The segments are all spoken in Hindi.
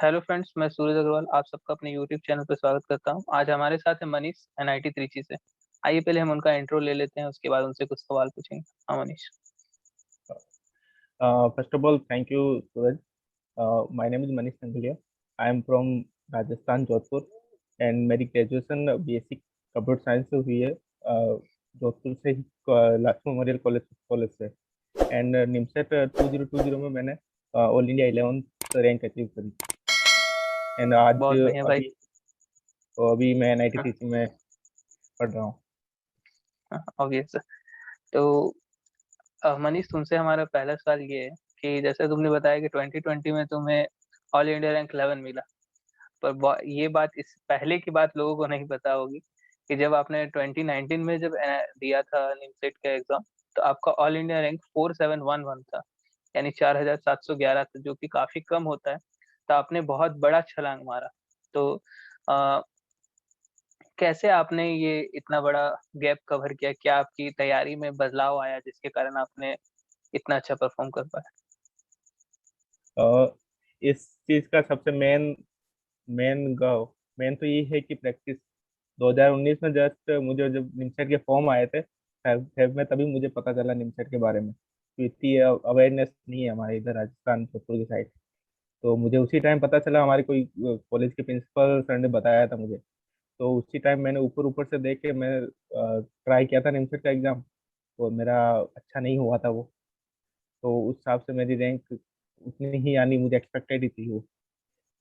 हेलो फ्रेंड्स, मैं सूरज अग्रवाल आप सबका अपने यूट्यूब चैनल पर स्वागत करता हूं। आज हमारे साथ है मनीष एनआईटी त्रिची से। आइए पहले हम उनका इंट्रो ले लेते हैं, उसके बाद उनसे कुछ सवाल पूछेंगे। हाँ Manish. First of all, thank you, Suraj. My name is Manish Sangalia. I am from Rajasthan, Jodhpur, and मेरी ग्रेजुएशन बेसिक कंप्यूटर साइंस से हुई है जोधपुर से ही, लास्ट मेमोरियल कॉलेज से। एंड निमसेट 2020 में मैंने all India 11th rank achieve करी। एंड आज बहुत बढ़िया भाई। अभी मैं NIT में पढ़ रहा हूँ। ऑब्वियस। तो मनीष, तुमसे हमारा पहला सवाल ये है कि जैसे तुमने बताया कि 2020 में तुम्हें ऑल इंडिया रैंक 11 मिला, पर ये बात इस पहले की बात लोगों को नहीं पता होगी कि जब आपने 2019 में जब दिया था निमसेट का एग्जाम, तो आपका ऑल इंडिया रैंक 4711 था, यानी 4711 था, जो कि काफी कम होता है। तो आपने बहुत बड़ा छलांग मारा। तो आ, कैसे आपने ये इतना बड़ा गैप कवर किया? क्या आपकी तैयारी में बदलाव आया जिसके कारण आपने इतना अच्छा परफॉर्म कर पाया? अ, इस चीज़ का सबसे मेन मेन तो ये है कि प्रैक्टिस। 2019 में जस्ट मुझे जब निमसेट के फॉर्म आए थे फेब में, तभी मुझे पता चला निमसेट के बारे में। तो इतनी अवेयरनेस नहीं है हमारे इधर राजस्थान जोधपुर की साइड। तो मुझे उसी टाइम पता चला, हमारे कोई कॉलेज के प्रिंसिपल सर ने बताया था मुझे। तो उसी टाइम मैंने ऊपर ऊपर से देख के मैं ट्राई किया था निमसेट का एग्जाम। तो मेरा अच्छा नहीं हुआ था वो। तो उस हिसाब से मेरी रैंक उतनी ही, यानी मुझे एक्सपेक्टेड ही थी वो।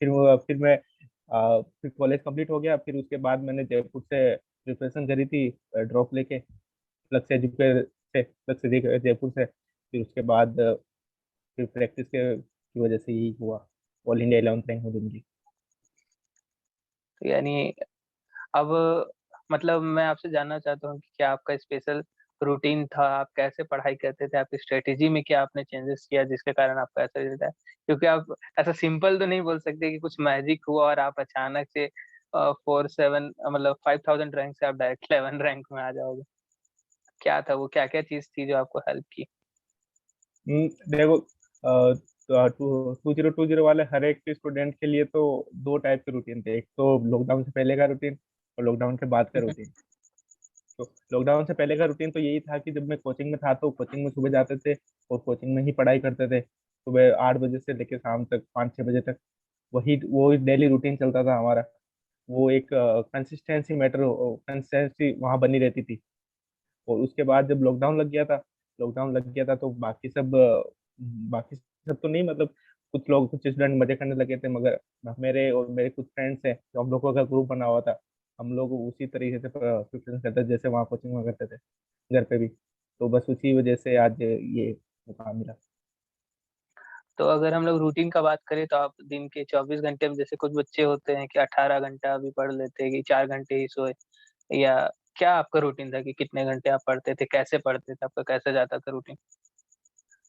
फिर मैं फिर कॉलेज कंप्लीट हो गया। फिर उसके बाद मैंने जयपुर से प्रिपरेशन करी थी ड्रॉप लेके, फ्लक्स से जयपुर से। फिर उसके बाद फिर प्रैक्टिस के की वजह से ही हुआ, ऑल इंडिया 11th रैंक मुझे मिली। तो यानी अब मतलब मैं आपसे जानना चाहता हूँ कि क्या आपका स्पेशल रूटीन था? आप कैसे पढ़ाई करते थे? आपकी स्ट्रेटेजी में क्या आपने चेंजेस किया जिसके कारण आपका ऐसा रिजल्ट है? क्योंकि आप ऐसा सिंपल तो नहीं बोल सकते कि कुछ मैजिक हुआ और आप अचानक से 47 मतलब 5000 रैंक से आप डायरेक्ट 11 रैंक में आ जाओगे। क्या था वो? क्या क्या चीज थी जो आपको हेल्प की? देखो, 2020 वाले हर एक स्टूडेंट के लिए तो दो टाइप के रूटीन थे। एक तो लॉकडाउन से पहले का रूटीन और लॉकडाउन के बाद का रूटीन। तो लॉकडाउन से पहले का रूटीन तो यही था कि जब मैं कोचिंग में था तो कोचिंग में सुबह जाते थे और कोचिंग में ही पढ़ाई करते थे, सुबह 8 बजे से लेकर शाम तक 5-6 बजे तक। वही वो डेली रूटीन चलता था हमारा। वो एक कंसिस्टेंसी वहाँ बनी रहती थी। और उसके बाद जब लॉकडाउन लग गया था तो बाकी सब तो नहीं, मतलब कुछ स्टूडेंट मजे करने लगे थे, मगर मेरे और मेरे कुछ फ्रेंड्स हैं, जो हम लोगों का ग्रुप बना हुआ था। हम लोग उसी तरीके से प्रिपरेशन करते थे जैसे वहाँ कोचिंग में करते थे, घर पे भी। तो बस उसी वजह से आज ये मुकाम मिला। तो अगर हम लोग रूटीन का बात करें तो आप दिन के 24 घंटे में, जैसे कुछ बच्चे होते हैं कि 18 घंटा भी पढ़ लेते हैं कि 4 घंटे ही सोए, या क्या आपका रूटीन था कि कितने घंटे आप पढ़ते थे? कैसे पढ़ते थे? आपका कैसे जाता था रूटीन?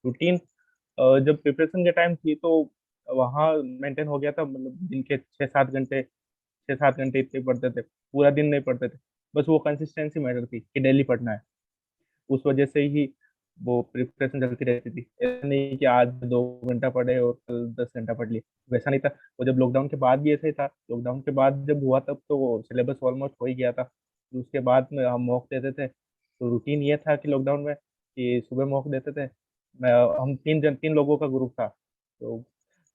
रूटीन जब प्रिपरेशन के टाइम थी तो वहाँ मेंटेन हो गया था, मतलब दिन के 6-7 घंटे इतने पढ़ते थे, पूरा दिन नहीं पढ़ते थे। बस वो कंसिस्टेंसी मैटर थी कि डेली पढ़ना है। उस वजह से ही वो प्रिपरेशन चलती रहती थी। ऐसा नहीं कि आज 2 घंटा पढ़े और कल 10 घंटा पढ़ लिए, वैसा नहीं था। वो जब लॉकडाउन के बाद भी ऐसा ही था। लॉकडाउन के बाद जब हुआ तब तो सिलेबस ऑलमोस्ट हो ही गया था। तो उसके बाद में हम मॉक देते थे। तो रूटीन ये था कि लॉकडाउन में कि सुबह मॉक देते थे। मैं हम 3 लोगों का ग्रुप था। तो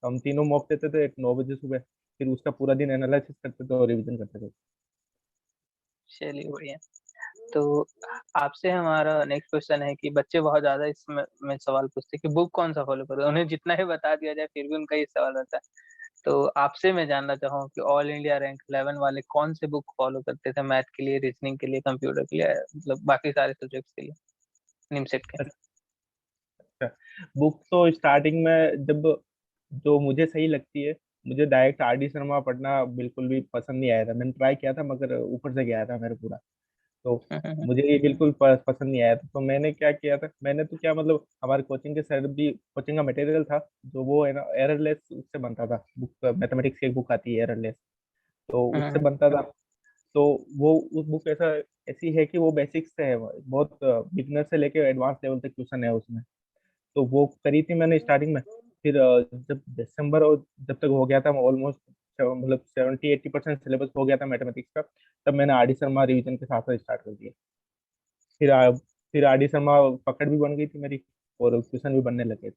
हम तीनों मॉक देते थे 9 बजे सुबह। फिर उसका पूरा दिन एनालिसिस करते थे और रिवीजन करते थे। चलिए बढ़िया। तो आपसे हमारा नेक्स्ट क्वेश्चन है कि बच्चे बहुत ज्यादा इसमें में सवाल पूछते हैं कि बुक कौन सा फॉलो करो, उन्हें जितना ही बता दिया जाए फिर भी उनका ये सवाल रहता है। तो आपसे मैं जानना चाहूँ कि ऑल इंडिया रैंक 11 वाले कौन से बुक फॉलो करते थे? मैथ के लिए, रीजनिंग के लिए, कंप्यूटर के लिए, मतलब बाकी सारे सब्जेक्ट्स के लिए, निमसेट के? अच्छा, बुक तो स्टार्टिंग में जब जो मुझे सही लगती है, मुझे डायरेक्ट RD शर्मा पढ़ना बिल्कुल भी पसंद नहीं आया था। मैंने ट्राई किया था मगर ऊपर से गया था मेरा पूरा। तो मुझे ये बिल्कुल पसंद नहीं आया था। तो मैंने क्या किया था, मैंने तो क्या मतलब हमारे कोचिंग के सर भी, कोचिंग का मटेरियल था जो वो है ना एररलेस, उससे बनता था। बुक मैथमेटिक्स की एक बुक आती है एररलेस, तो उससे बनता था। तो वो उस बुक ऐसी है कि वो बेसिक्स से है, बहुत बिगनर से लेके एडवांस लेवल तक क्वेश्चन है उसमें। तो वो करी थी मैंने स्टार्टिंग में। फिर जब दिसंबर और जब तक हो गया था ऑलमोस्ट, मतलब 70-80% सिलेबस हो गया था मैथमेटिक्स का, तब मैंने आर डी शर्मा रिवीजन के साथ साथ स्टार्ट कर दिया। फिर फिर आर डी शर्मा पकड़ भी बन गई थी मेरी, और ट्यूशन भी बनने लगे थे।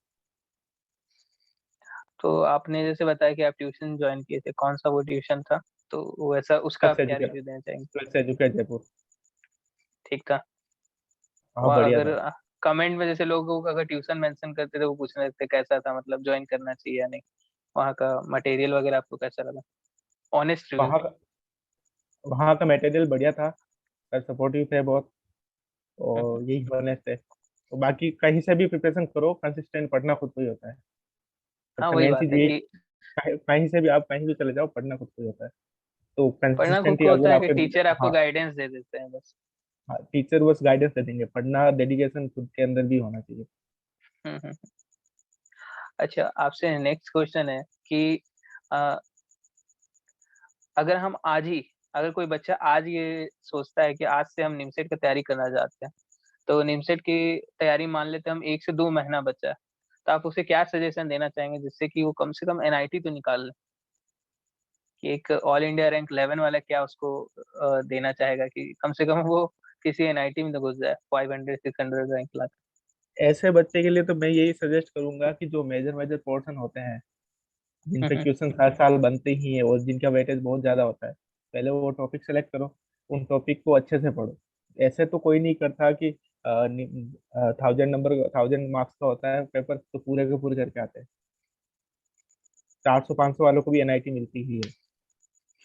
तो आपने जैसे बताया कि आप ट्यूशन ज्वाइन किए थे, कौन सा वो ट्यूशन था? तो वैसा उसका आप प्लस क्या एजुकेट रिव्यू देना चाहेंगे? Plus educate Jaipur. ठीक था। हाँ, वहाँ बढ़िया अगर था। कमेंट में जैसे लोग अगर ट्यूशन मेंशन करते थे, वो पूछने लगते कैसा था, मतलब ज्वाइन करना चाहिए या नहीं, वहाँ का मटेरियल वगैरह आपको कैसा लगा? Honest review. वहाँ का वहाँ का मटेरियल बढ़िया था, सर सपोर्टिव थे बहुत, और यही बने थे। तो बाकी कहीं से भी प्रिपरेशन करो, कंसिस्टेंट पढ़ना खुद को ही होता है। हाँ सबसे वही मेन बात चीज है ये, कि कहीं से भी आप कहीं भी चले जाओ, पढ़ना खुद को ही होता है। तो पढ़ना खुद कंसिस्टेंटी को होता अगर है कि आपके, टीचर आपको हाँ, गाइडेंस दे देते हैं बस। हाँ, टीचर बस गाइडेंस दे देंगे, पढ़ना डेडिकेशन खुद के अंदर भी होना चाहिए। हम्म। अच्छा, आपसे नेक्स्ट क्वेश्चन है कि अ, अगर हम आज ही अगर कोई बच्चा आज ये सोचता है कि आज से हम निमसेट की तैयारी करना चाहते हैं, तो निमसेट की तैयारी मान लेते हैं हम 1 से 2 महीना बचा है, तो आप उसे क्या सजेशन देना चाहेंगे जिससे कि वो कम से कम एनआईटी तो निकाल ले? कि एक ऑल इंडिया रैंक 11 वाला क्या उसको देना चाहेगा कि कम से कम वो किसी एनआईटी में तो घुस जाए 500-600 रैंक ला ऐसे बच्चे के लिए तो मैं यही सजेस्ट करूंगा कि जो मेजर मेजर पोर्शन होते हैं, जिन पे के। क्वेश्चन हर साल बनते ही हैं और जिनका वेटेज बहुत ज्यादा होता है, पहले वो टॉपिक सेलेक्ट करो, उन टॉपिक को अच्छे से पढ़ो। ऐसे तो कोई नहीं करता कि 1000 मार्क्स का होता है पेपर, तो पूरे के पूरे करके आते हैं। 400-500 वालों को भी एनआईटी मिलती ही है।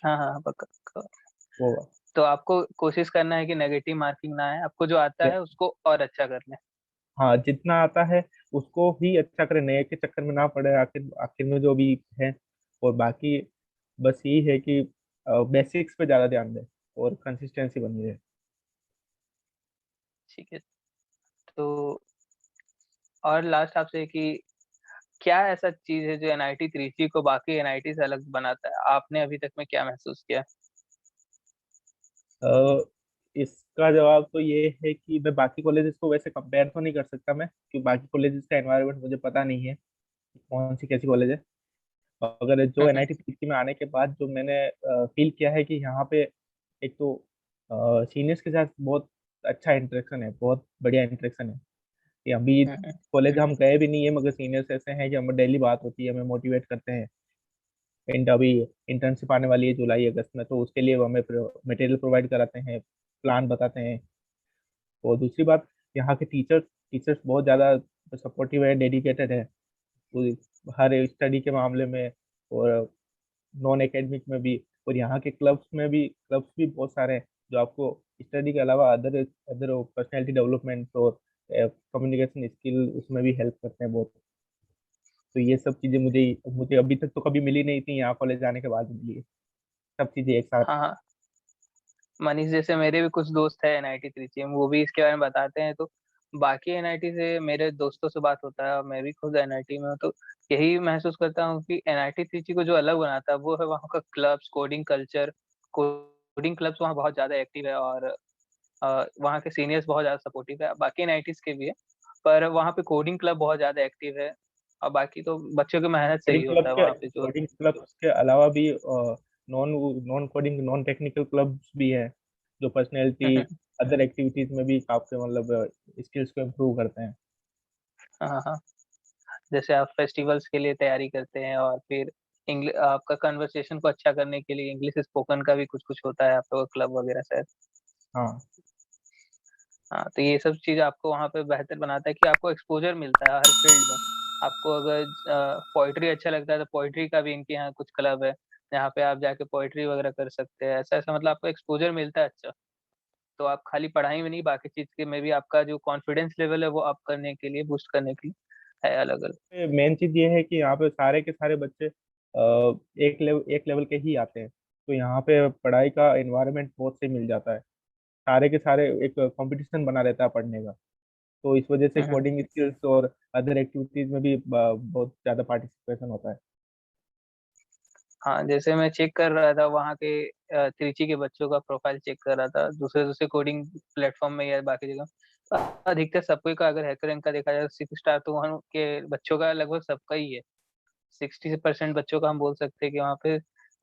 हाँ हाँ, पक्का पक्का। वो तो आपको कोशिश करना है कि नेगेटिव मार्किंग ना आए, आपको जो आता है उसको और अच्छा कर ले। हाँ, जितना आता है उसको ही अच्छा करें, नए के चक्कर में ना पड़े आखिर आखिर में जो भी है। और बाकी बस यही है कि बेसिक्स पे ज़्यादा ध्यान दें और कंसिस्टेंसी बनी रहे। ठीक है। तो और लास्ट आपसे कि क्या ऐसा चीज है जो एनआईटी त्रिची को बाकी एनआईटी से अलग बनाता है? आपने अभी तक में क्या महसूस किया? अ, इसका जवाब तो ये है कि मैं बाकी कॉलेजेस को वैसे कंपेयर तो नहीं कर सकता मैं, क्योंकि बाकी कॉलेजेस का एनवायरनमेंट मुझे पता नहीं है कौन सी कैसी कॉलेज है। अगर जो हम्म। एनआईटी त्रिची में आने के बाद जो मैंने फील किया है कि यहाँ पे एक तो सीनियर्स के साथ बहुत अच्छा इंटरेक्शन है, बहुत बढ़िया इंटरेक्शन है। कि अभी हम्म। कॉलेज हम गए भी नहीं है, मगर सीनियर्स ऐसे हैं कि हमें डेली बात होती है, हमें मोटिवेट करते हैं। एंड अभी इंटर्नशिप आने वाली है जुलाई अगस्त में, तो उसके लिए वो हमें मटेरियल प्रोवाइड कराते हैं, प्लान बताते हैं। और दूसरी बात, यहाँ के टीचर्स टीचर्स बहुत ज़्यादा सपोर्टिव है, डेडिकेटेड है। हर स्टडी के मामले में, और नॉन एकेडमिक में भी। और यहाँ के क्लब्स भी बहुत सारे हैं, जो आपको स्टडी के अलावा अदर अदर पर्सनैलिटी डेवलपमेंट और कम्युनिकेशन स्किल उसमें भी हेल्प करते हैं बहुत। तो ये सब चीज़ें मुझे मुझे अभी तक तो कभी मिली नहीं थी, यहाँ कॉलेज आने के बाद मिली है सब चीज़ें एक साथ। हाँ हाँ, मनीष जैसे मेरे भी कुछ दोस्त है एनआईटी त्रिची में, वो भी इसके बारे में बताते हैं। तो बाकी एनआईटी से मेरे दोस्तों से बात होता है और मैं भी खुद एनआईटी में हूँ, तो यही महसूस करता हूँ कि एनआईटी त्रिची को जो अलग बनाता है वो है वहाँ का clubs, coding culture. Coding clubs वहाँ बहुत ज्यादा एक्टिव है और वहाँ के सीनियर्स बहुत ज्यादा सपोर्टिव है, बाकी एनआईटीज के भी है, पर वहाँ पे कोडिंग क्लब बहुत ज्यादा एक्टिव है। और बाकी तो बच्चों की मेहनत से ही होता है वहाँ पे जो। कोडिंग क्लब्स के अलावा भी non non coding non technical clubs भी है, जो पर्सनैलिटी अदर एक्टिविटीज में भी आपके मतलब स्किल्स को इम्प्रूव करते हैं। हाँ हाँ, जैसे आप फेस्टिवल्स के लिए तैयारी करते हैं और फिर इंग्लिश आपका कन्वर्सेशन को अच्छा करने के लिए इंग्लिश स्पोकन का भी कुछ कुछ होता है आपका क्लब वगैरह शायद। हाँ, हाँ, तो ये सब चीज़ आपको वहाँ पे बेहतर बनाता है कि आपको एक्सपोज़र मिलता है हर फ़ील्ड में। आपको अगर पोएट्री अच्छा लगता है तो पोएट्री का भी इनके यहाँ कुछ क्लब है, जहाँ पे आप जाके पोएट्री वगैरह कर सकते हैं। ऐसा-ऐसा मतलब आपको एक्सपोज़र मिलता है अच्छा। तो आप खाली पढ़ाई में नहीं, बाकी चीज़ के में भी आपका जो कॉन्फिडेंस लेवल है वो अप करने के लिए, बूस्ट करने के लिए है अलग-अलग। मेन चीज ये है कि यहाँ पे सारे के सारे बच्चे एक लेवल के ही आते हैं, तो यहाँ पे पढ़ाई का एनवायरनमेंट बहुत से मिल जाता है। सारे के सारे एक कंपटीशन बना रहता है पढ़ने का। तो इस वजह से हुँ, हुँ। कोडिंग स्किल्स और अदर एक्टिविटीज में भी बहुत ज़्यादा पार्टिसिपेशन होता है। हाँ, जैसे मैं चेक कर रहा था वहाँ के त्रिची के बच्चों का प्रोफाइल चेक कर रहा था, दूसरे-दूसरे कोडिंग प्लेटफ़ॉर्म में या बाकी जगह। अधिकतर सबको का अगर हैकर रैंक का देखा जाए 6 स्टार तो वहाँ के बच्चों का लगभग सबका ही है। 60% बच्चों का हम बोल सकते हैं कि वहाँ पे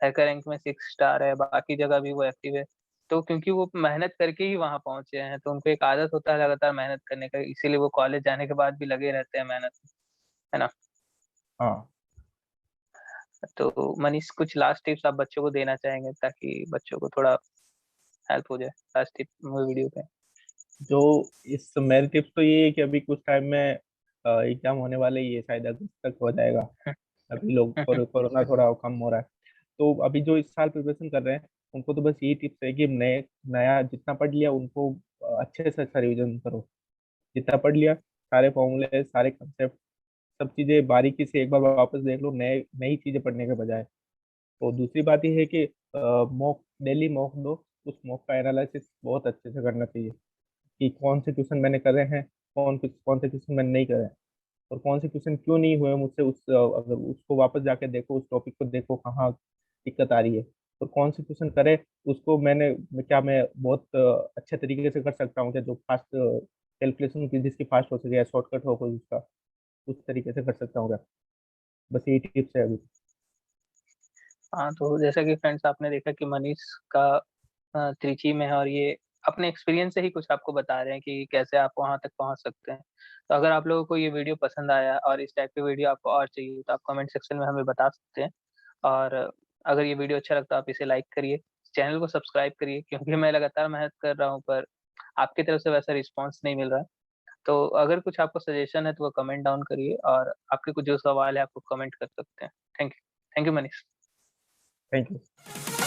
हैकर रैंक में 6 स्टार है, बाकी जगह भी वो एक्टिव है। तो क्योंकि वो मेहनत करके ही वहाँ पहुँचे हैं, तो उनको एक आदत होता है लगातार मेहनत करने का, इसीलिए वो कॉलेज जाने के बाद भी लगे रहते हैं मेहनत में, है ना? हाँ। तो मनीष कुछ लास्ट टिप्स आप बच्चों को देना चाहेंगे ताकि बच्चों को थोड़ा हेल्प हो जाए लास्ट टिप वीडियो पे? जो इस मेरी टिप्स तो ये है कि अभी कुछ टाइम में एग्जाम होने वाले ही है, शायद अगस्त तक हो जाएगा। अभी लोग कोरोना थोड़ा कम हो रहा है, तो अभी जो इस साल प्रिपरेशन कर रहे हैं उनको तो बस यही टिप्स है कि नए नया जितना पढ़ लिया उनको अच्छे से अच्छा रिवीजन करो। जितना पढ़ लिया, सारे फॉर्मूले, सारे कंसेप्ट, सब चीज़ें बारीकी से एक बार वापस देख लो, नए नई चीज़ें पढ़ने के बजाय। तो दूसरी बात ये है कि मॉक डेली मॉक दो। उस मॉक का एनालिसिस बहुत अच्छे से करना चाहिए कि कौन से क्वेश्चन मैंने करे हैं, कौन से क्वेश्चन मैंने नहीं करे हैं, और कौन से क्वेश्चन क्यों नहीं हुए मुझसे। अगर उसको वापस जाके देखो, उस टॉपिक को देखो कहाँ दिक्कत आ रही है, और कौन से क्वेश्चन करे उसको क्या मैं बहुत अच्छे तरीके से कर सकता हूँ क्या, जो फास्ट कैलकुलेशन की जिसकी फास्ट हो सके या शॉर्टकट हो कोई उसका, उस तरीके से कर सकता हूँ क्या। बस यही टिप्स है अभी। हाँ, तो जैसा कि फ्रेंड्स आपने देखा कि मनीष का त्रिची में है और ये अपने एक्सपीरियंस से ही कुछ आपको बता रहे हैं कि कैसे आप वहाँ तक पहुँच सकते हैं। तो अगर आप लोगों को ये वीडियो पसंद आया और इस टाइप की वीडियो आपको और चाहिए तो आप कमेंट सेक्शन में हमें बता सकते हैं। और अगर ये वीडियो अच्छा लगता है आप इसे लाइक करिए, चैनल को सब्सक्राइब करिए क्योंकि मैं लगातार मेहनत कर रहा हूँ पर आपकी तरफ से वैसा रिस्पॉन्स नहीं मिल रहा है। तो अगर कुछ आपको सजेशन है तो वो कमेंट डाउन करिए और आपके कुछ जो सवाल है आपको कमेंट कर सकते हैं। Thank you. Thank you Manish. Thank you.